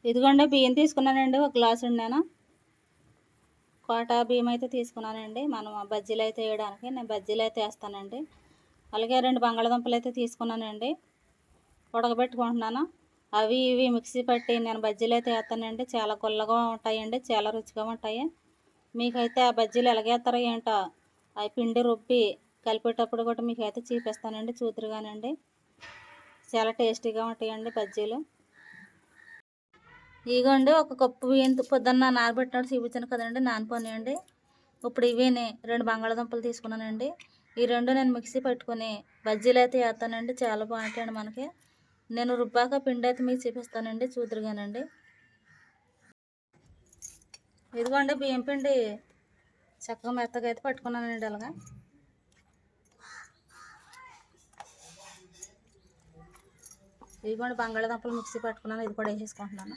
ఇదిగోండి బియ్యం తీసుకున్నానండి, ఒక గ్లాసు వండాను. కోటా బియ్యం అయితే తీసుకున్నానండి. మనం బజ్జీలు అయితే వేయడానికి నేను బజ్జీలు అయితే వేస్తానండి. అలాగే 2 బంగాళదుంపలు అయితే తీసుకున్నానండి, ఉడకబెట్టుకుంటున్నాను. అవి ఇవి మిక్సీ పట్టి నేను బజ్జీలు అయితే వేస్తానండి. చాలా గుల్లగా ఉంటాయండి, చాలా రుచిగా ఉంటాయి. మీకైతే ఆ బజ్జీలు ఎలాగేస్తారో ఏంటో అవి పిండి రుబ్బి కలిపేటప్పుడు కూడా మీకైతే చూపిస్తానండి, చూతురుగానండి. చాలా టేస్టీగా ఉంటాయండి బజ్జీలు. ఇగోండి ఒక కప్పు బియ్యం పొద్దున్న నానబెట్టినట్టు చూపించాను కదండి, నానిపోయాయండి. ఇప్పుడు ఇవేనే 2 బంగాళదుంపలు తీసుకున్నానండి. ఈ 2 నేను మిక్సీ పెట్టుకొని బజ్జీలు అయితే వేస్తానండి, చాలా బాగుంటాయండి మనకి. నేను రుబ్బాక పిండి అయితే మీకు చూపిస్తానండి, చూతురుగానండి. ఇదిగోండి బియ్యం పిండి చక్కగా మెత్తగా అయితే పట్టుకున్నానండి. అలాగా ఇదిగోండి బంగాళదుంపలు మిక్సీ పట్టుకున్నాను, ఇది కూడా వేసేసుకుంటున్నాను.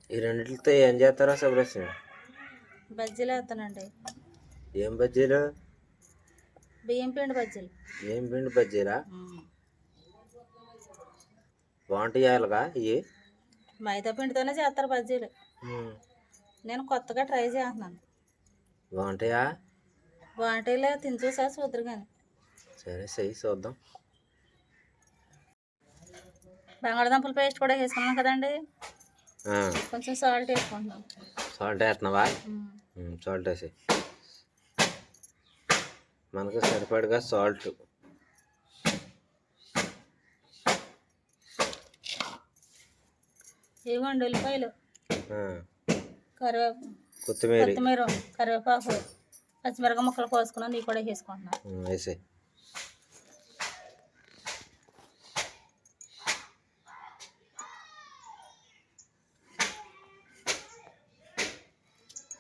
ఈ రెండిటితో ఏం చేస్తారా సుబ్రహ్మణ్య? బజ్జీలు వేస్తానండి. ఏం బజ్జీలు? బియ్యం పిండి బజ్జీలు. ఏం పిండి బజ్జీలా? బాగుంటాయాలుగా ఇవి? మైదా పిండితోనే చేస్తారు బజ్జీలు. నేను కొత్తగా ట్రై చేస్తున్నాను. బాగుంటాయా? బాగుంటాయిలే, తిని చూసా చూద్దరు కానీ. సరే సరి చూద్దాం. బంగాళదుంపల పేస్ట్ కూడా వేసుకున్నాం కదండి, కొంచెం సాల్ట్ వేసుకుంటున్నాం. సాల్ట్ వేస్తున్నావా? సాల్ట్ వేసి మనకు సరిపడగా సాల్ట్. ఇవ్వండి ఉల్లిపాయలు, కొత్తిమీర, కరివేపాకు, పచ్చిమిరపకాయ ముక్కలు కోసుకున్నాను, ఇవి కూడా వేసుకుంటున్నాను. వేసే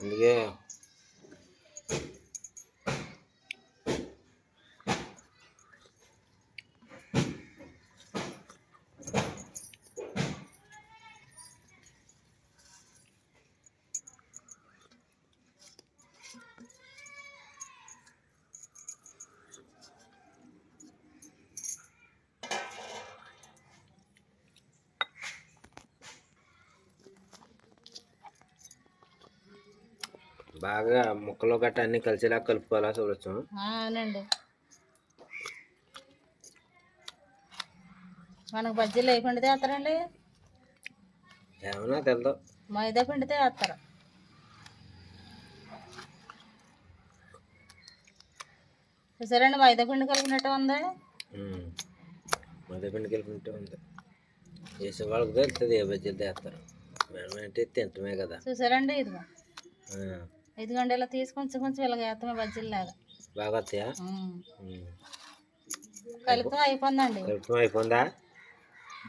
అందుకే బాగా ముక్కలు గట్ట అన్ని కలిసేలా కలుపుకోవాలా చూడొచ్చు. అవునండి, మనకు బజ్జీలు ఏ పిండితే వేస్తారండి? ఏమన్నా తెలదు, మైదా పిండితే వేస్తారు. చూసారండి మైదా పిండి కలిపినట్టు ఉంది. మైదా పిండి కలిపినట్టు ఉంది. వేసే వాళ్ళకి తెలుస్తుంది ఏ బజ్జీలు తెస్తారు, మనం అంటే తింటమే కదా. చూసారండి ఇదిగో, ఇదిగోండి ఇలా తీసి కొంచెం కొంచెం ఇలాగ వేస్తామే బజ్జీలు లాగా. బాగా వస్తాయా? కలుపుతాం అయిపోయిందండి. కలుపుతాం అయిపోయిందా?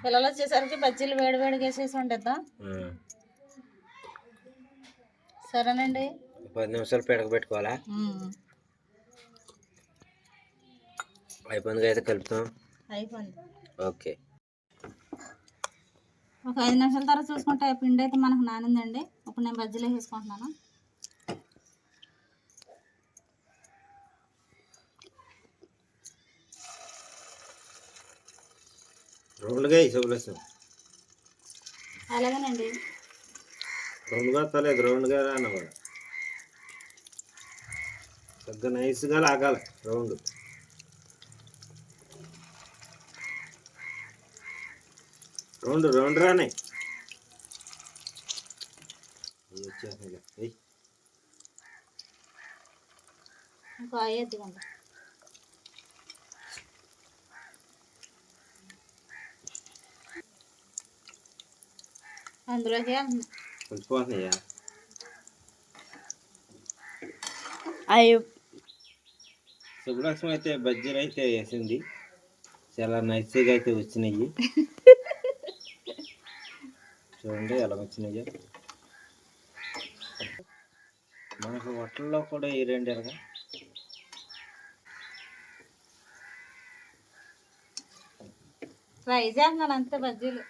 పిల్లలు వచ్చేసరికి బజ్జీలు వేడి వేడిగా వేసేసి వండిద్దాం. సరేనండి, 10 నిమిషాలు పెట్టుకోవాలా? అయిపోయింది అయితే కలుపుతాం. అయిపోయింది. ఓకే, ఒక 5 నిమిషాల తర్వాత చూసుకుంటే పిండి అయితే మనకు నానిందండి. ఇప్పుడు నేను బజ్జీలు వేసుకుంటున్నాను. రౌండ్గా వేసి అలాగేనండి, రౌండ్గా వస్తలేదు, రౌండ్గా రానమాట, పెద్ద నైస్గా లాగాలి రౌండ్. రౌండ్ రానే వచ్చేస్తాయి. అందులోకి కలిసిపోతున్నాయా? సుబ్బలక్ష్మి అయితే బజ్జీలు అయితే వేసింది, చాలా నైస్గా అయితే వచ్చినాయి. చూడండి ఎలా వచ్చినాయో. మనకు హోటల్లో కూడా ఈ రెండు ఎలాగా ట్రై చేస్తున్నాను అంతే బజ్జీలు.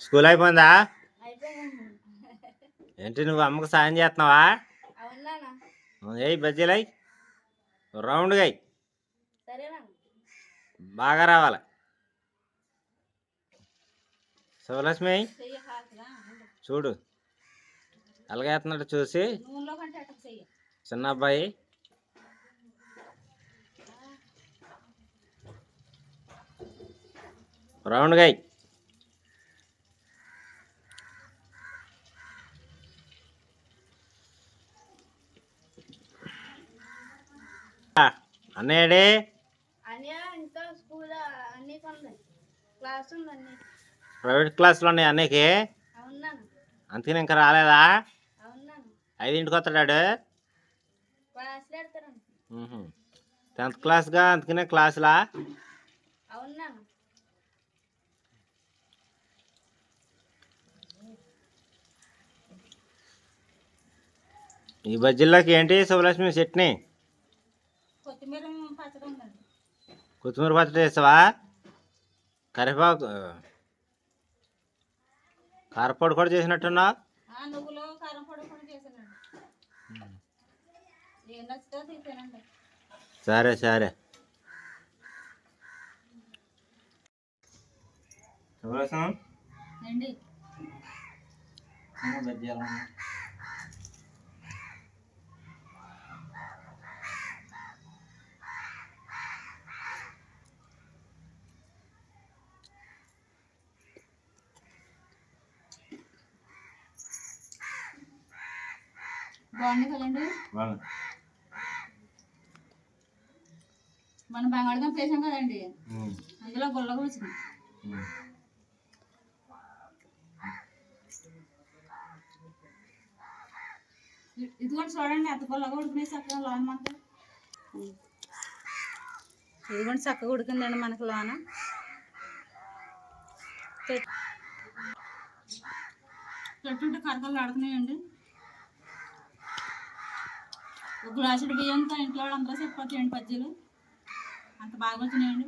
స్కూల్ అయిపోయిందా? అయిపోయింది. ఏంటి నువ్వు అమ్మకు సాయం చేస్తున్నావా? అవునా? ఏయ్ బజ్జీలై రౌండ్గా అయ్యి సరేనా? బాగా రావాలి. శివలక్ష్మి చూడు ఎలాగేస్తున్నాడు చూసి చిన్న అబ్బాయి. రౌండ్గా అయ్యి అన్నయ్యడే ప్రైవేట్ క్లాసులు ఉన్నాయి అన్నయ్యకి. అందుకని ఇంకా రాలేదా? 5ంటికి వస్తాడాడు. 10th క్లాస్గా అందుకనే క్లాసులా? ఈ బజ్జీల్లోకి ఏంటి శివలక్ష్మి చట్నీ? కొత్తిమీర పచ్చడి వేసావా? కరివేపాకు కారపొడి కూడా చేసినట్టున్నావు. సరే సరే బాగుంది కదండి. మనం బంగాళదుంప వేసాం కదండి, అందులో గుల్ల కూర్చుంది. ఇది కూడా చూడండి ఎంత గుల్లగా ఉడికినాయి చక్కగా లోన మనకి. ఇది కూడా చక్కగా ఉడికిందండి మనకి లోన. పెట్టుంటే కరకలు ఆడుతున్నాయండి. ఒక గ్లాసుడు బియ్యంతో ఇంట్లో వాళ్ళందరూ సరిపోతాయండి బజ్జీలు. అంత బాగా వచ్చినాయండి.